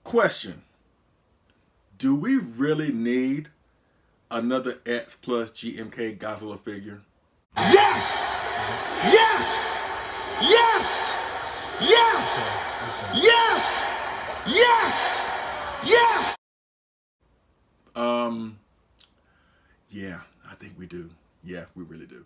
Question. Do we really need another X-Plus GMK Godzilla figure? Yes! Yes! Yes! Yes! Yes! Yes! Yes! Yeah, I think we do. Yeah, we really do.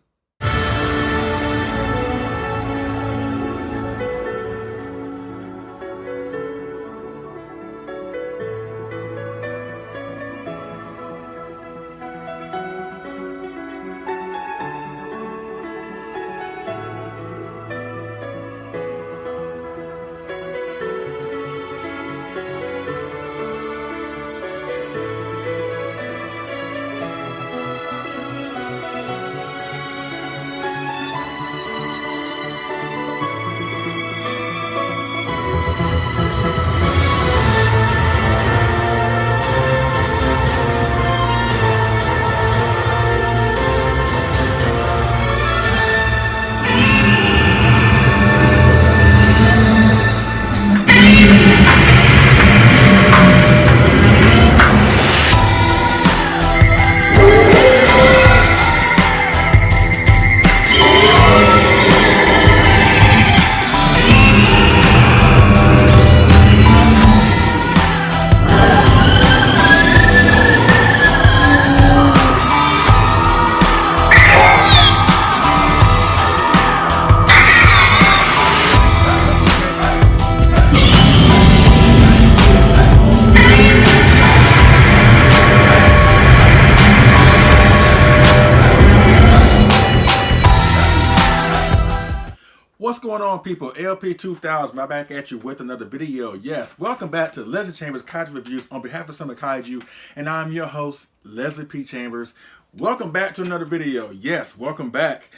What's going on, people? LP2000, I'm back at you with another video. Yes, welcome back to Leslie Chambers Kaiju Reviews on behalf of Summer Kaiju, and I'm your host, Leslie P. Chambers. Welcome back to another video. Yes, welcome back.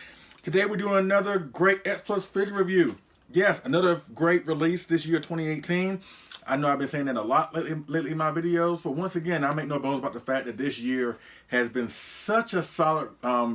Today we're doing another great X-Plus figure review. Yes, another great release this year, 2018. I know I've been saying that a lot lately in my videos, but once again, I make no bones about the fact that this year has been such a solid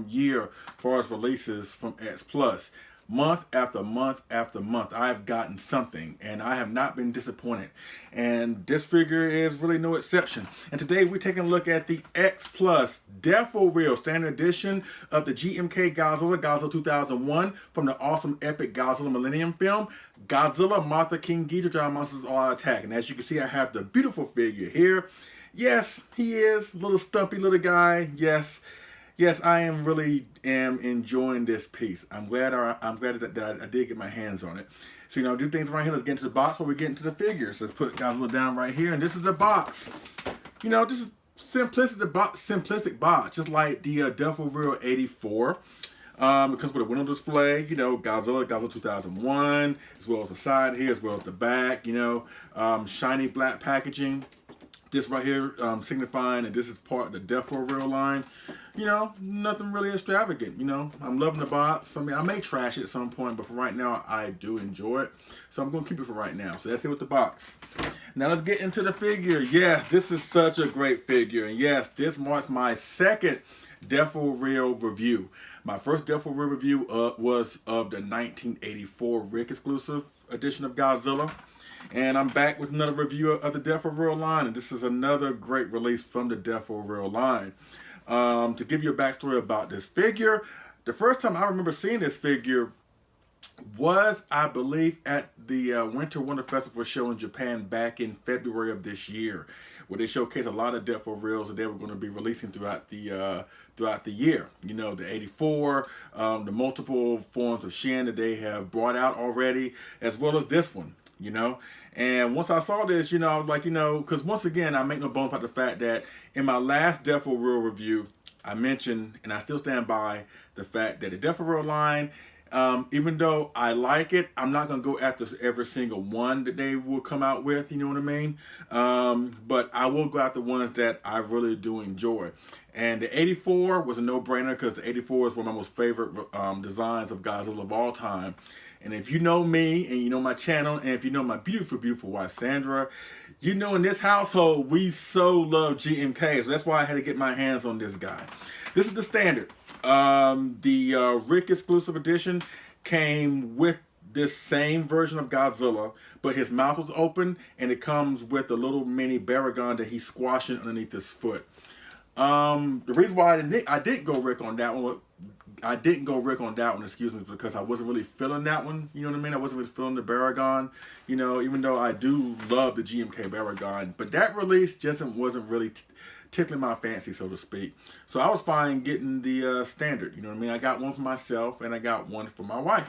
year for us releases from X-Plus. Month after month after month, I've gotten something, and I have not been disappointed. And this figure is really no exception. And today we're taking a look at the X-Plus Deforeal Standard Edition of the GMK Godzilla 2001 from the awesome epic Godzilla Millennium film, Godzilla Mothra King Ghidorah Giant Monsters All Attack. And as you can see, I have the beautiful figure here. Yes, he is a little stumpy little guy. Yes, I really am enjoying this piece. I'm glad that I did get my hands on it. So, do things around here. Let's get into the box before we get into the figures. Let's put Godzilla down right here, and this is the box. This is simplistic box, just like the Deforeal 84. It comes with a window display, Godzilla 2001, as well as the side here, as well as the back, shiny black packaging. This right here signifying that this is part of the Deforeal line. Nothing really extravagant. I'm loving the box. I mean, I may trash it at some point, but for right now, I do enjoy it. So I'm going to keep it for right now. So that's it with the box. Now let's get into the figure. Yes, this is such a great figure. And yes, this marks my second Deforeal review. My first Deforeal review was of the 1984 Rick exclusive edition of Godzilla. And I'm back with another review of the Deforeal line. And this is another great release from the Deforeal line. To give you a backstory about this figure, the first time I remember seeing this figure was, I believe, at the Winter Wonder Festival show in Japan back in February of this year, where they showcased a lot of Deforeals that they were going to be releasing throughout the year. The 84, the multiple forms of Shin that they have brought out already, as well as this one. And once I saw this, I was like, because once again, I make no bones about the fact that in my last Deforeal review, I mentioned, and I still stand by the fact that the Deforeal line, even though I like it, I'm not going to go after every single one that they will come out with, you know what I mean? But I will go after ones that I really do enjoy. And the 84 was a no-brainer because the 84 is one of my most favorite designs of Godzilla of all time. And if you know me, and you know my channel, and if you know my beautiful, beautiful wife, Sandra, in this household, we so love GMK. So that's why I had to get my hands on this guy. This is the standard. The Rick exclusive edition came with this same version of Godzilla, but his mouth was open, and it comes with a little mini Baragon that he's squashing underneath his foot. The reason why I didn't go Rick on that one, excuse me, because I wasn't really feeling that one. You know what I mean? I wasn't really feeling the Baragon. You know, even though I do love the GMK Baragon, but that release just wasn't really tickling my fancy, so to speak. So I was fine getting the standard. You know what I mean? I got one for myself, and I got one for my wife.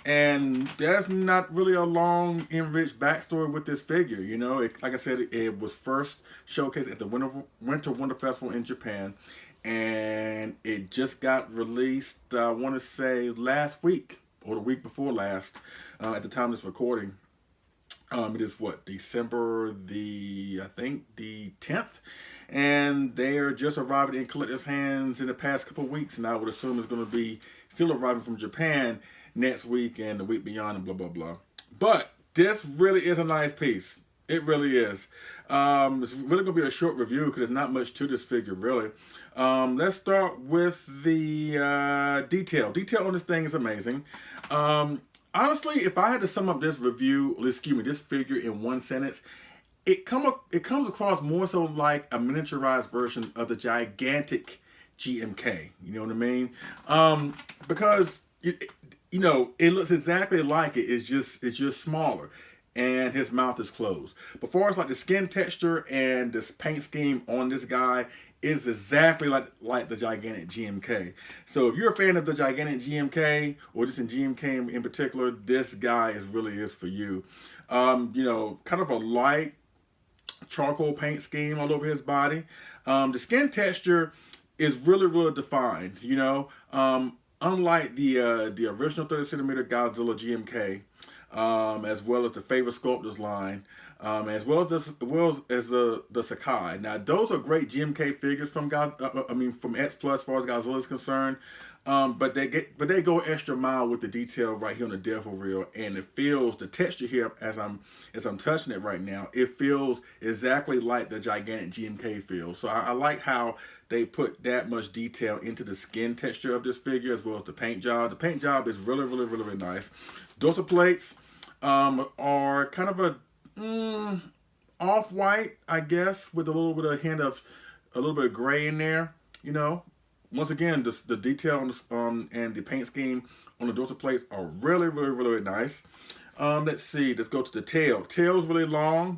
And there's not really a long, enriched backstory with this figure. You know, like I said, it was first showcased at the Winter Wonder Festival in Japan, and it just got released, I want to say, last week or the week before last, at the time of this recording. It is December I think the 10th, and they're just arriving in collectors' hands in the past couple of weeks, and I would assume it's going to be still arriving from Japan next week and the week beyond and blah, blah, blah. But this really is a nice piece. It really is. It's really going to be a short review because there's not much to this figure, really. Let's start with the detail. Detail on this thing is amazing. Honestly, if I had to sum up this this figure in one sentence, it comes across more so like a miniaturized version of the gigantic GMK. You know what I mean? Because it looks exactly like it. It's just smaller, and his mouth is closed. But far as like the skin texture and this paint scheme on this guy is exactly like the gigantic GMK. So if you're a fan of the gigantic GMK, or just in GMK in particular, this guy really is for you. Kind of a light charcoal paint scheme all over his body. The skin texture is really, really defined. Unlike the original 30cm Godzilla GMK, as well as the favorite sculptors line, as well as the Sakai. Now those are great GMK figures from X-Plus as far as Godzilla is concerned. But they go extra mile with the detail right here on the Deforeal, and it feels the texture here as I'm touching it right now. It feels exactly like the gigantic GMK feels. So I like how they put that much detail into the skin texture of this figure, as well as the paint job. The paint job is really, really, really, really nice. Dorsal plates are kind of a off-white, I guess, with a little bit of hint of a little bit of gray in there. Once again, the detail on and the paint scheme on the dorsal plates are really, really, really nice. Let's see. Let's go to the tail. Tail's really long.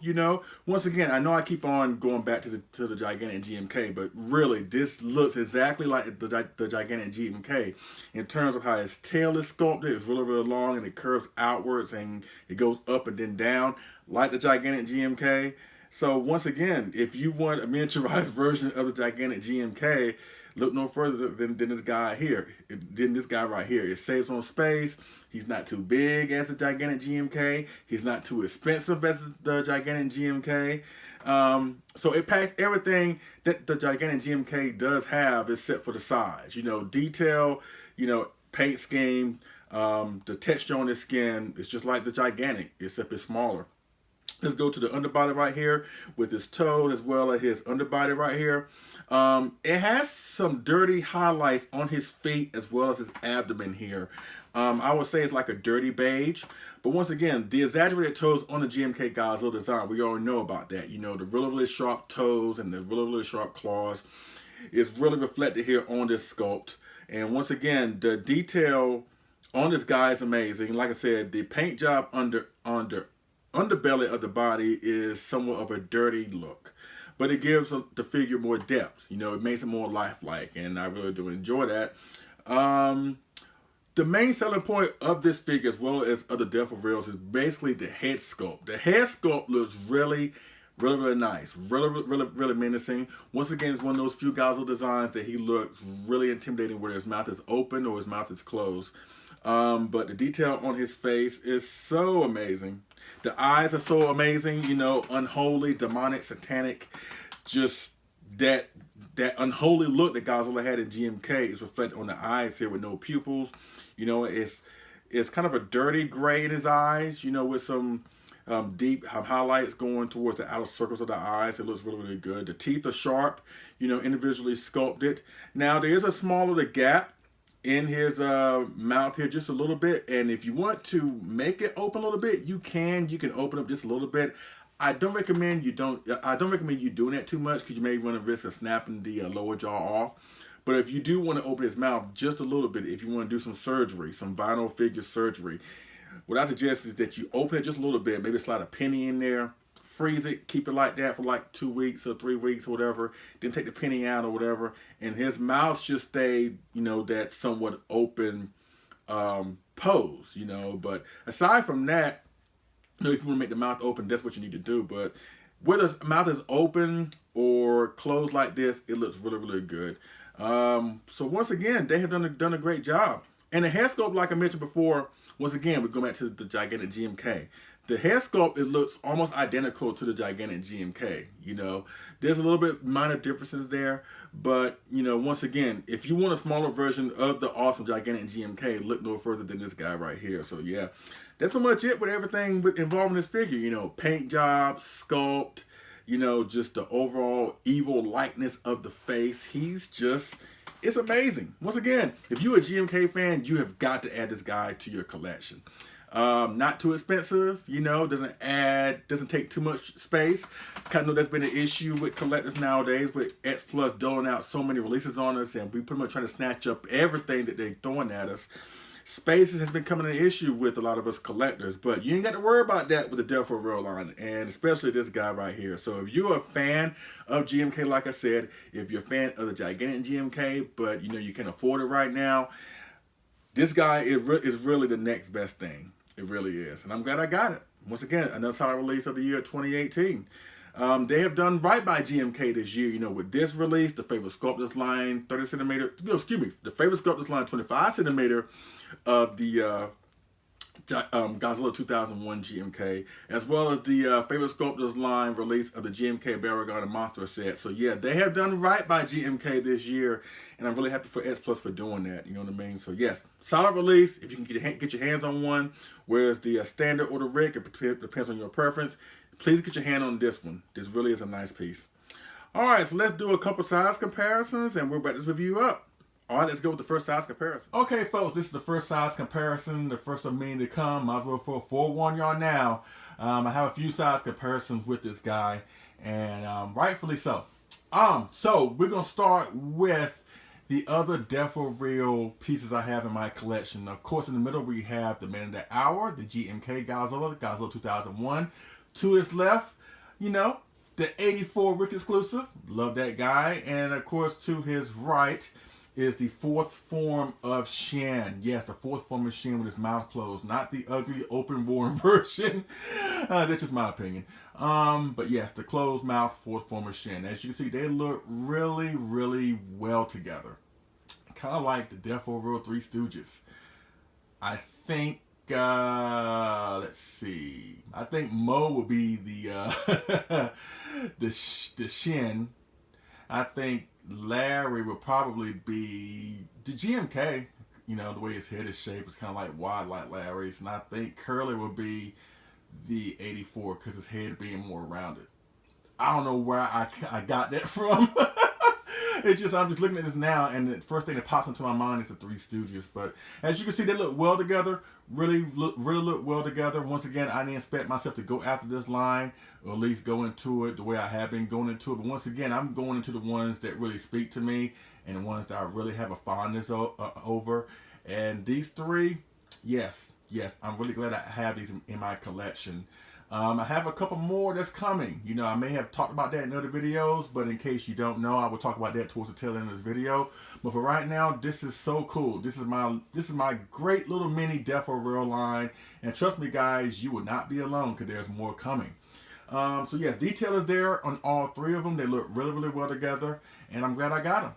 Once again, I know I keep on going back to the gigantic GMK, but really, this looks exactly like the gigantic GMK in terms of how his tail is sculpted. It's really, really long, and it curves outwards, and it goes up and then down like the gigantic GMK. So once again, if you want a miniaturized version of the gigantic GMK, look no further than this guy here. Right here. It saves on space. He's not too big as the gigantic GMK. He's not too expensive as the gigantic GMK. So it packs everything that the gigantic GMK does have, except for the size. Detail. Paint scheme. The texture on his skin is just like the gigantic, except it's smaller. Let's go to the underbody right here with his toes, as well as his underbody right here. It has some dirty highlights on his feet as well as his abdomen here. I would say it's like a dirty beige. But once again, the exaggerated toes on the GMK Godzilla design, we already know about that. The really, really sharp toes and the really, really sharp claws is really reflected here on this sculpt. And once again, the detail on this guy is amazing. Like I said, the paint job underbelly of the body is somewhat of a dirty look, but it gives the figure more depth. It makes it more lifelike, and I really do enjoy that. The main selling point of this figure, as well as other Deforeals, is basically the head sculpt. The head sculpt looks really, really, really nice, really, really, really menacing. Once again, it's one of those few Godzilla designs that he looks really intimidating, whether his mouth is open or his mouth is closed. But the detail on his face is so amazing. The eyes are so amazing, unholy, demonic, satanic. Just that unholy look that Godzilla had in GMK is reflected on the eyes here with no pupils. It's kind of a dirty gray in his eyes, with some deep highlights going towards the outer circles of the eyes. It looks really, really good. The teeth are sharp, individually sculpted. Now, there is a smaller gap in his mouth here just a little bit. And if you want to make it open a little bit, you can. You can open up just a little bit. I don't recommend you doing that too much because you may run a risk of snapping the lower jaw off. But if you do want to open his mouth just a little bit, if you want to do some surgery, some vinyl figure surgery, what I suggest is that you open it just a little bit, maybe slide a penny in there, freeze it, keep it like that for like 2 weeks or 3 weeks or whatever, then take the penny out or whatever, and his mouth should stay, that somewhat open pose, But aside from that, if you want to make the mouth open, that's what you need to do. But whether the mouth is open or closed like this, it looks really, really good. So once again, they have done a great job. And the head sculpt, like I mentioned before, once again, we go back to the gigantic GMK. The head sculpt, it looks almost identical to the gigantic GMK. There's a little bit minor differences there, but once again, if you want a smaller version of the awesome gigantic GMK, look no further than this guy right here. So yeah, that's pretty much it with everything involving this figure. Paint job, sculpt, just the overall evil likeness of the face. It's amazing. Once again, if you're a GMK fan, you have got to add this guy to your collection. Not too expensive, doesn't take too much space. Kind of know that's been an issue with collectors nowadays, with X-Plus doling out so many releases on us, and we pretty much trying to snatch up everything that they're throwing at us. Space has been becoming an issue with a lot of us collectors, but you ain't got to worry about that with the Deforeal line, and especially this guy right here. So if you're a fan of GMK, like I said, if you're a fan of the gigantic GMK, but you can't afford it right now, this guy is really the next best thing. It really is, and I'm glad I got it. Once again, another solid release of the year 2018. They have done right by GMK this year, with this release, the favorite sculptors line 30 centimeter, the favorite sculptors line 25 centimeter of the Godzilla 2001 GMK, as well as the favorite sculptors line release of the GMK Baragon and Mothra set. So yeah, they have done right by GMK this year, and I'm really happy for X-Plus for doing that. You know what I mean? So yes, solid release. If you can get your hands on one, whereas the standard or the rig, it depends on your preference. Please get your hand on this one. This really is a nice piece. All right, so let's do a couple size comparisons, and we'll wrap this review up. All right, let's go with the first size comparison. Okay, folks, this is the first size comparison, the first of many to come. Might as well forewarn y'all now. I have a few size comparisons with this guy, and rightfully so. So we're gonna start with the other Deforeal pieces I have in my collection. Of course, in the middle we have the Man of the Hour, the GMK Godzilla, Godzilla 2001. To his left, the 84 Rick exclusive, love that guy, and of course to his right is the fourth form of Shin. Yes, the fourth form of Shin with his mouth closed, not the ugly open worn version. That's just my opinion. But yes, the closed mouth fourth form of Shin. As you can see, they look really, really well together. Kind of like the Deforeal Three Stooges. I think, let's see. I think Mo will be the the Shin. I think Larry will probably be the GMK. The way his head is shaped is kind of like wide like Larry's. And I think Curly will be the 84 because his head being more rounded. I don't know where I got that from. It's just, I'm just looking at this now, and the first thing that pops into my mind is the Three Stooges. But as you can see, they look well together. Really look well together. Once again, I didn't expect myself to go after this line, or at least go into it the way I have been going into it. But once again, I'm going into the ones that really speak to me, and the ones that I really have a fondness over. And these three, yes, I'm really glad I have these in my collection. I have a couple more that's coming. I may have talked about that in other videos, but in case you don't know, I will talk about that towards the tail end of this video. But for right now, this is so cool. This is my great little mini Deforeal line, and trust me, guys, you will not be alone because there's more coming. So yes, detail is there on all three of them. They look really, really well together, and I'm glad I got them.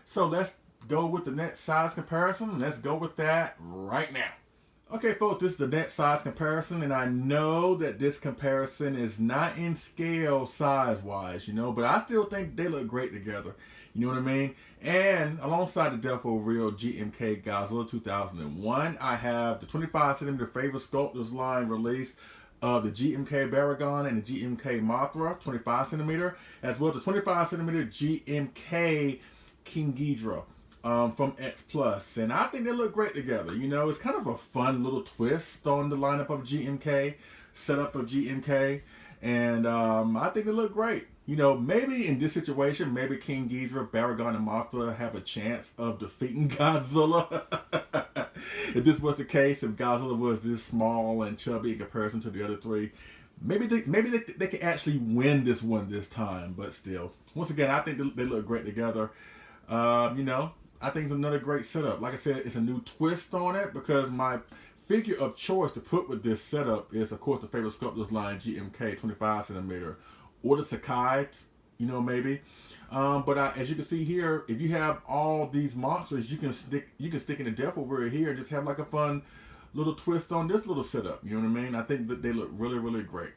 So let's go with the next size comparison. Let's go with that right now. Okay, folks, this is the next size comparison, and I know that this comparison is not in scale size-wise, but I still think they look great together. You know what I mean? And alongside the Deforeal GMK Godzilla 2001, I have the 25 centimeter favorite sculptors line release of the GMK Baragon and the GMK Mothra 25 centimeter, as well as the 25 centimeter GMK King Ghidorah. from X-Plus, and I think they look great together. You know, it's kind of a fun little twist on the lineup of GMK, setup of GMK, and I think they look great. You know, maybe in this situation, maybe King Ghidorah, Baragon, and Mothra have a chance of defeating Godzilla. If this was the case, if Godzilla was this small and chubby in comparison to the other three, maybe they can actually win this one this time. But still, once again, I think they look great together. You know, I think it's another great setup. Like I said, it's a new twist on it because my figure of choice to put with this setup is, of course, the favorite Sculptors line GMK 25cm or the Sakai, you know, maybe. But as you can see here, if you have all these monsters, you can stick in the Deforeal here and just have like a fun little twist on this little setup. You know what I mean? I think that they look really, really great.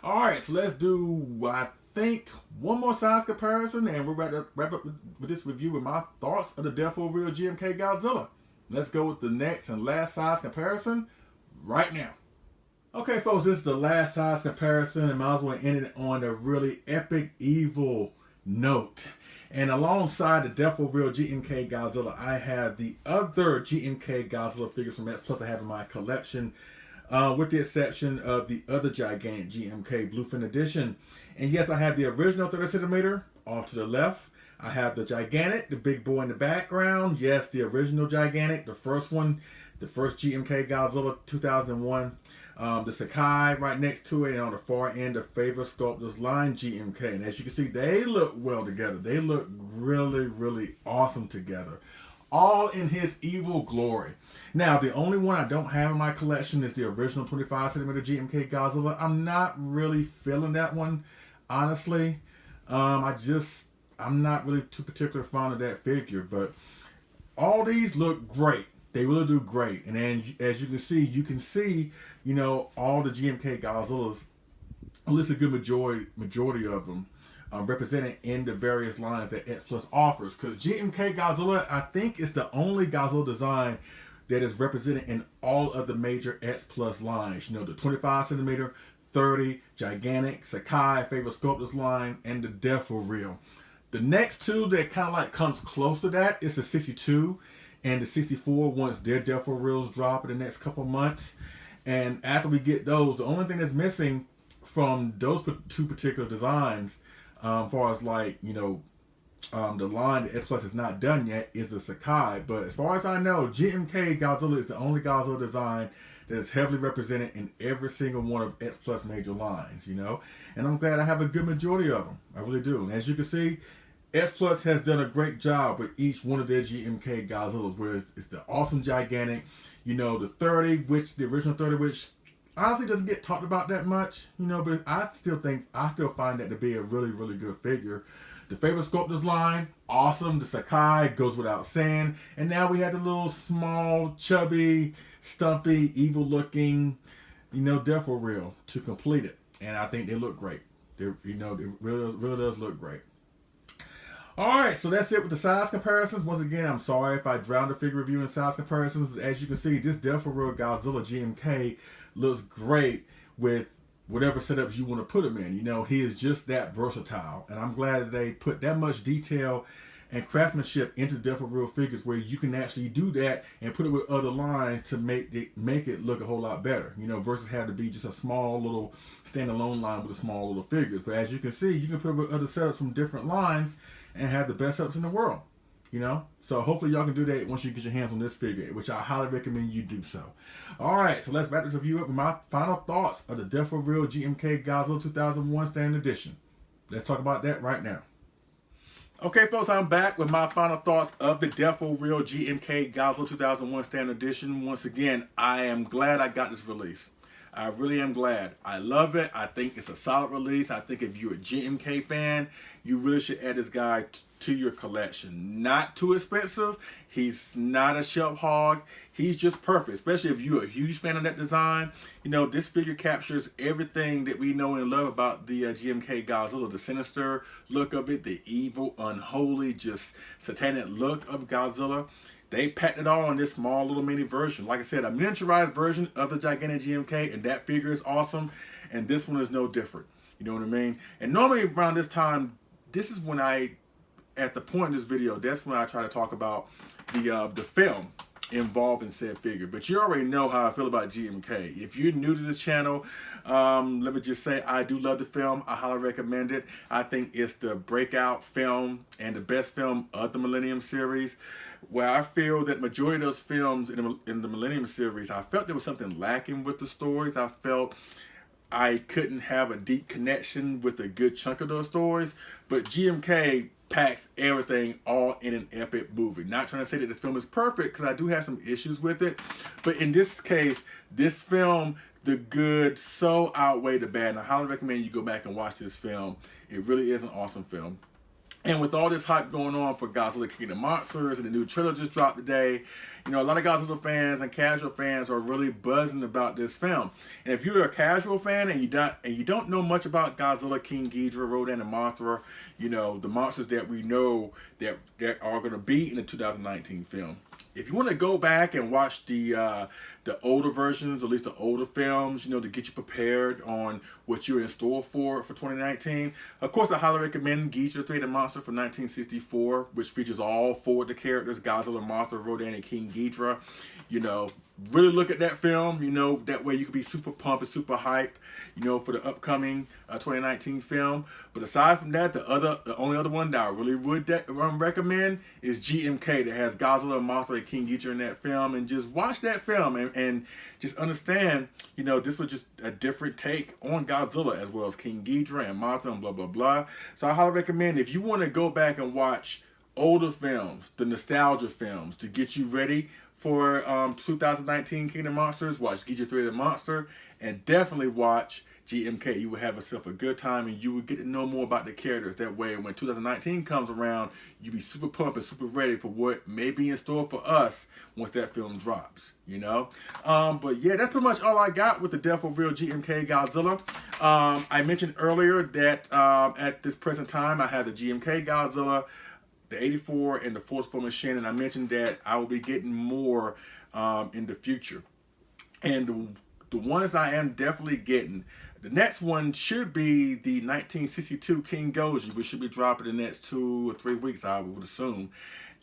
All right, so let's do, I think, one more size comparison, and we're about to wrap up with this review with my thoughts of the Deforeal GMK Godzilla. Let's go with the next and last size comparison right now. Okay, folks, this is the last size comparison, and might as well end it on a really epic, evil note. And alongside the Deforeal GMK Godzilla, I have the other GMK Godzilla figures from X-Plus I have in my collection, with the exception of the other gigantic GMK Bluefin Edition. And yes, I have the original 30cm off to the left. I have the gigantic, the big boy in the background. Yes, the original gigantic, the first one, the first GMK Godzilla 2001. The Sakai right next to it, and on the far end, the favorite Sculptors line GMK. And as you can see, they look well together. They look really, really awesome together. All in his evil glory. Now, the only one I don't have in my collection is the original 25cm GMK Godzilla. I'm not really feeling that one, honestly. I'm not really too particular fond of that figure, but all these look great. They really do great. And then, as you can see, you know, all the GMK Godzillas, at least a good majority of them, represented in the various lines that X-Plus offers. Because GMK Godzilla, I think, is the only Godzilla design that is represented in all of the major X-Plus lines. You know, the 25cm, 30, gigantic, Sakai, favorite Sculptors line, and the Deforeal. The next two that kind of like comes close to that is the 62 and the 64 once their Deforeals drop in the next couple months. And after we get those, the only thing that's missing from those two particular designs, as far as like, you know, the line that X-Plus is not done yet, is the Sakai. But as far as I know, GMK Godzilla is the only Godzilla design that is heavily represented in every single one of X-Plus major lines, you know. And I'm glad I have a good majority of them. I really do. And as you can see, X-Plus has done a great job with each one of their GMK Godzillas, where it's the awesome gigantic, you know, the 30, the original 30, which honestly doesn't get talked about that much, you know, but I still find that to be a really, really good figure. The favorite Sculptors line, awesome. The Sakai goes without saying. And now we have the little small, chubby, stumpy, evil looking, you know, Deforeal to complete it. And I think they look great. It really does look great. Alright, so that's it with the size comparisons. Once again, I'm sorry if I drowned the figure review in size comparisons. But as you can see, this Deforeal Godzilla GMK looks great with whatever setups you want to put him in. You know, he is just that versatile. And I'm glad that they put that much detail and craftsmanship into Deforeal figures where you can actually do that and put it with other lines to make it look a whole lot better. You know, versus have to be just a small little standalone line with a small little figures. But as you can see, you can put it with other setups from different lines and have the best setups in the world, you know? So hopefully y'all can do that once you get your hands on this figure, which I highly recommend you do so. Alright, so let's wrap this review up with my final thoughts of the Deforeal GMK Godzilla 2001 Standard Edition. Let's talk about that right now. Okay, folks, I'm back with my final thoughts of the Deforeal GMK Godzilla 2001 Standard Edition. Once again, I am glad I got this release. I really am glad. I love it. I think it's a solid release. I think if you're a GMK fan, you really should add this guy to your collection. Not too expensive. He's not a shelf hog. He's just perfect, especially if you're a huge fan of that design. You know, this figure captures everything that we know and love about the GMK Godzilla. The sinister look of it, the evil, unholy, just satanic look of Godzilla. They packed it all in this small little mini version. Like I said, a miniaturized version of the gigantic GMK, and that figure is awesome. And this one is no different. You know what I mean? And normally around this time, this is when I at the point in this video, that's when I try to talk about the film involved in said figure. But you already know how I feel about GMK. If you're new to this channel, let me just say I do love the film. I highly recommend it. I think it's the breakout film and the best film of the Millennium series. Where I feel that majority of those films in the Millennium series, I felt there was something lacking with the stories. I felt I couldn't have a deep connection with a good chunk of those stories. But GMK packs everything all in an epic movie. Not trying to say that the film is perfect, because I do have some issues with it. But in this case, this film, the good so outweigh the bad. And I highly recommend you go back and watch this film. It really is an awesome film. And with all this hype going on for Godzilla King of Monsters and the new trailer just dropped today, you know, a lot of Godzilla fans and casual fans are really buzzing about this film. And if you're a casual fan and you don't know much about Godzilla King Ghidorah, Rodan, and Mothra, you know, the monsters that we know that are going to be in the 2019 film. If you want to go back and watch the older versions, or at least the older films, you know, to get you prepared on what you're in store for 2019, of course, I highly recommend Ghidorah 3 the Monster from 1964, which features all 4 of the characters, Godzilla, Mothra, Rodan, and King Ghidorah. You know, really look at that film, you know, that way you can be super pumped and super hyped, you know, for the upcoming 2019 film. But aside from that, the only other one that I really would recommend is GMK, that has Godzilla, Mothra, and King Ghidorah in that film. And just watch that film and just understand, you know, this was just a different take on Godzilla, as well as King Ghidorah and Mothra and blah, blah, blah. So I highly recommend, if you want to go back and watch older films, the nostalgia films, to get you ready for 2019 Kingdom Monsters, watch Ghidorah 3 the Monster, and definitely watch GMK. You will have yourself a good time, and you will get to know more about the characters. That way, when 2019 comes around, you'll be super pumped and super ready for what may be in store for us once that film drops, you know? But yeah, that's pretty much all I got with the Death for Real GMK Godzilla. I mentioned earlier that at this present time, I have the GMK Godzilla, the 84, and the Force Former Shin, and I mentioned that I will be getting more in the future. And the ones I am definitely getting, the next one should be the 1962 King Godzilla, which should be dropping in the next 2 or 3 weeks, I would assume.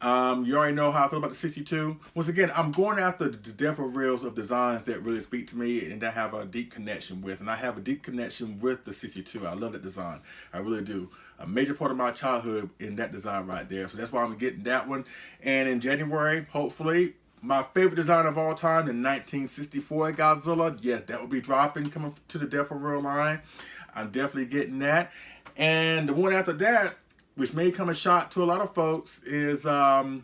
You already know how I feel about the 62. Once again, I'm going after the Death for Reals of designs that really speak to me and that I have a deep connection with. And I have a deep connection with the 62. I love that design. I really do. A major part of my childhood in that design right there. So that's why I'm getting that one. And in January, hopefully, my favorite design of all time, the 1964 Godzilla. Yes, that will be dropping, coming to the Death for Real line. I'm definitely getting that. And the one after that, which may come a shock to a lot of folks, is, and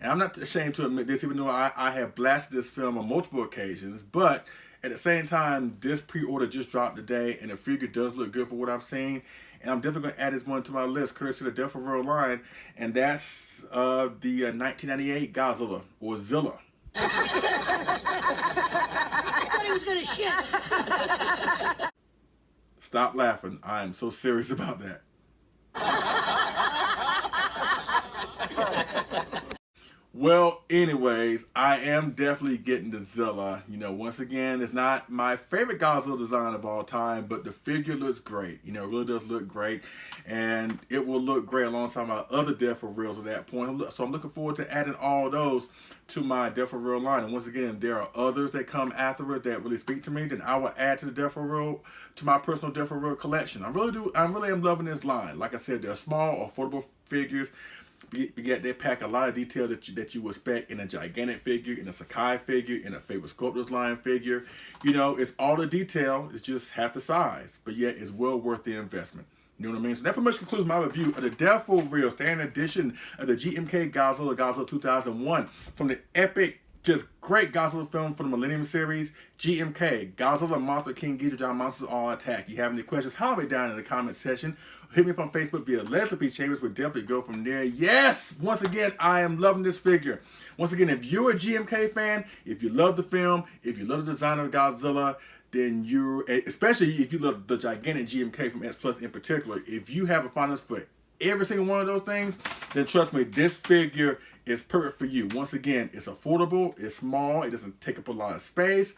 I'm not ashamed to admit this, even though I have blasted this film on multiple occasions, but at the same time, this pre-order just dropped today, and the figure does look good for what I've seen, and I'm definitely going to add this one to my list, courtesy of the Death for Real line, and that's the 1998 Godzilla, or Zilla. I thought he was gonna shit. Stop laughing. I am so serious about that. Well, anyways, I am definitely getting the Zilla. You know, once again, it's not my favorite Godzilla design of all time, but the figure looks great. You know, it really does look great, and it will look great alongside my other Death for Reals at that point. So I'm looking forward to adding all those to my Death for Real line. And once again, there are others that come afterward that really speak to me, then I will add to the Death for Real, to my personal Death for Real collection. I really am loving this line. Like I said, they're small, affordable figures. Yet they pack a lot of detail that you would expect in a gigantic figure, in a Sakai figure, in a favorite sculptor's line figure. You know, it's all the detail, it's just half the size, but yet it's well worth the investment. You know what I mean? So that pretty much concludes my review of the Death for Real standard edition of the GMK Godzilla 2001 from the epic, just great Godzilla film from the Millennium series, GMK, Godzilla Mothra King Ghidorah Monsters All Attack. You have any questions, holler me down in the comment section. Hit me up on Facebook via Leslie P. Chambers. We'll definitely go from there. Yes! Once again, I am loving this figure. Once again, if you're a GMK fan, if you love the film, if you love the design of Godzilla, then especially if you love the gigantic GMK from X-Plus in particular, if you have a fondness for every single one of those things, then trust me, this figure is perfect for you. Once again, it's affordable, it's small, it doesn't take up a lot of space,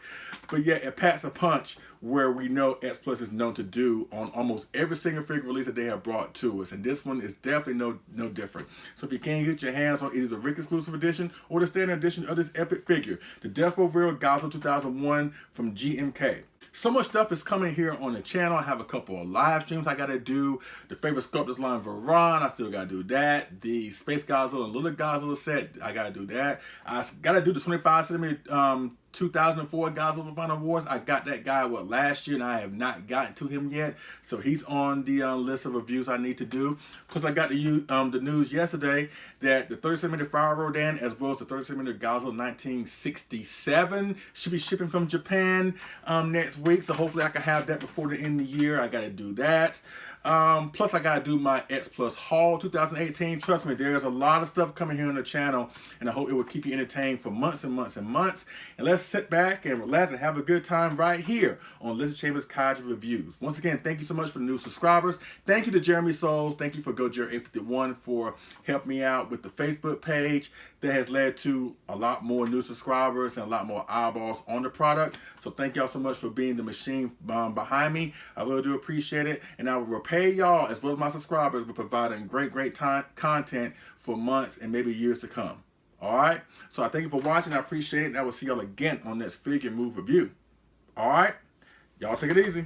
but yet it packs a punch where we know X-Plus is known to do on almost every single figure release that they have brought to us. And this one is definitely no different. So if you can't get your hands on either the Rick exclusive edition or the standard edition of this epic figure, the Deforeal Godzilla 2001 from GMK. So much stuff is coming here on the channel. I have a couple of live streams I gotta do. The favorite sculptors line Varan, I still gotta do that. The Space Godzilla and Little Godzilla set, I gotta do that. I gotta do the 25cm 2004 Godzilla Final Wars. I got that guy last year, and I have not gotten to him yet. So he's on the list of reviews I need to do. Plus, I got the news yesterday that the 30cm Fire Rodan as well as the 30cm Godzilla 1967 should be shipping from Japan next week. So hopefully I can have that before the end of the year. I got to do that. Plus I gotta do my X-Plus haul 2018. Trust me, there's a lot of stuff coming here on the channel, and I hope it will keep you entertained for months and months and months. And let's sit back and relax and have a good time right here on Lizard Chambers Kaiju Reviews. Once again, thank you so much for the new subscribers. Thank you to Jeremy Souls. Thank you for GoJer851 for helping me out with the Facebook page. That has led to a lot more new subscribers and a lot more eyeballs on the product. So thank y'all so much for being the machine behind me. I really do appreciate it. And I will repay y'all as well as my subscribers with providing great content for months and maybe years to come. All right? So I thank you for watching. I appreciate it. And I will see y'all again on this figure move review. All right? Y'all take it easy.